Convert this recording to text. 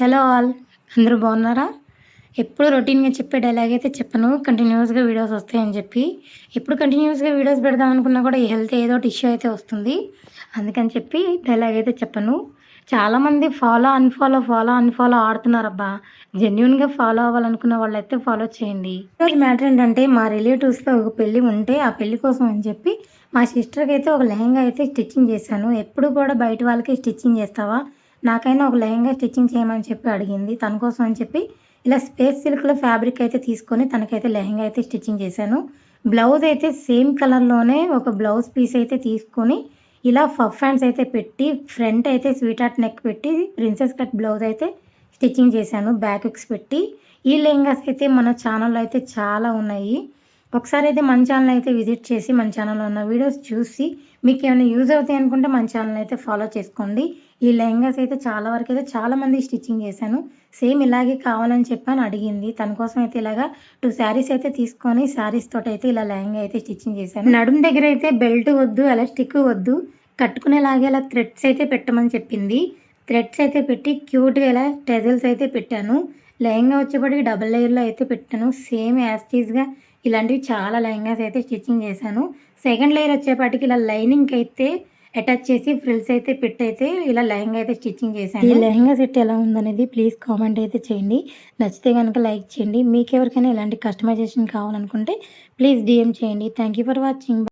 Hello all అందరూ బాగున్నారా? ఎప్పుడు రొటీన్‌గా చెప్పే డైలాగ్ అయితే చెప్పను. కంటిన్యూయస్‌గా వీడియోస్ వస్తాయని చెప్పి. ఎప్పుడు కంటిన్యూయస్‌గా వీడియోస్ పెడదాం అనుకున్నా కూడా ఈ హెల్త్ ఏదో ఒకటి ఇష్యూ అయితే వస్తుంది. అందుకని చెప్పి డైలాగ్ అయితే చెప్పను. చాలామంది ఫాలో ఆడుతున్నారబ్బా! జెన్యూన్‌గా ఫాలో అవ్వాలనుకున్న వాళ్ళైతే ఫాలో చేయండి. ఈరోజు మ్యాటర్ ఏంటంటే మా రిలేటివ్స్‌లో ఒక పెళ్లి ఉంటే ఆ పెళ్లి కోసం అని చెప్పి మా సిస్టర్‌కైతే ఒక లెహెంగా అయితే స్టిచ్చింగ్ చేశాను. ఎప్పుడు కూడా బయట వాళ్ళకి స్టిచ్చింగ్ చేస్తావా? నాకైనా ఒక లెహెంగా స్టిచ్చింగ్ చేయమని చెప్పి అడిగింది. తన కోసం అని చెప్పి ఇలా స్పేస్ సిల్క్‌లో ఫ్యాబ్రిక్ అయితే తీసుకొని తనకైతే లెహెంగా అయితే స్టిచ్చింగ్ చేశాను. బ్లౌజ్ అయితే సేమ్ కలర్‌లోనే ఒక బ్లౌజ్ పీస్ అయితే తీసుకొని ఇలా పఫ్ హ్యాండ్స్ అయితే పెట్టి ఫ్రంట్ అయితే స్వీట్ హార్ట్ నెక్ పెట్టి ప్రిన్సెస్ కట్ బ్లౌజ్ అయితే స్టిచ్చింగ్ చేశాను. బ్యాక్ హుక్స్ పెట్టి. ఈ లెహెంగాస్ అయితే మన ఛానల్‌లో అయితే చాలా ఉన్నాయి. ఒకసారి అయితే మన ఛానల్ అయితే విజిట్ చేసి మన ఛానల్‌లో ఉన్న వీడియోస్ చూసి మీకేమైనా యూజ్ అవుతాయి అనుకుంటే మన ఛానల్ అయితే ఫాలో చేసుకోండి. ఈ లెహెంగాస్ అయితే చాలా వరకైతే చాలామందికి స్టిచ్చింగ్ చేశాను. సేమ్ ఇలాగే కావాలని చెప్పని అడిగింది. తన కోసం అయితే ఇలాగా 2 శారీస్ అయితే తీసుకొని శారీస్ తోటైతే ఇలా లెహెంగా అయితే స్టిచ్చింగ్ చేశాను. నడుము దగ్గర అయితే బెల్ట్ వద్దు, ఎలాస్టిక్ వద్దు. కట్టుకునేలాగా ఇలా థ్రెడ్స్ అయితే పెట్టమని చెప్పింది. థ్రెడ్స్ అయితే పెట్టి క్యూట్‌గా ఇలా టెజల్స్ అయితే పెట్టాను. లెహెంగా వచ్చేప్పటికి డబుల్ లేయర్‌లో అయితే పెట్టాను. సేమ్ యాజ్ టీజ్‌గా ఇలాంటివి చాలా లెహెంగాస్ అయితే స్టిచ్చింగ్ చేశాను. సెకండ్ లేయర్ వచ్చేపాటికి ఇలా లైనింగ్‌కి అయితే అటాచ్ చేసి ఫ్రిల్స్ అయితే పెట్టయితే ఇలా లెహెంగా అయితే స్టిచ్చింగ్ చేశాను. ఈ లెహెంగా సెట్ ఎలా ఉందనేది ప్లీజ్ కామెంట్ అయితే చేయండి. నచ్చితే గనుక లైక్ చేయండి. మీకెవరికైనా ఇలాంటి కస్టమైజేషన్ కావాలనుకుంటే ప్లీజ్ డీఎం చేయండి. Thank you for watching.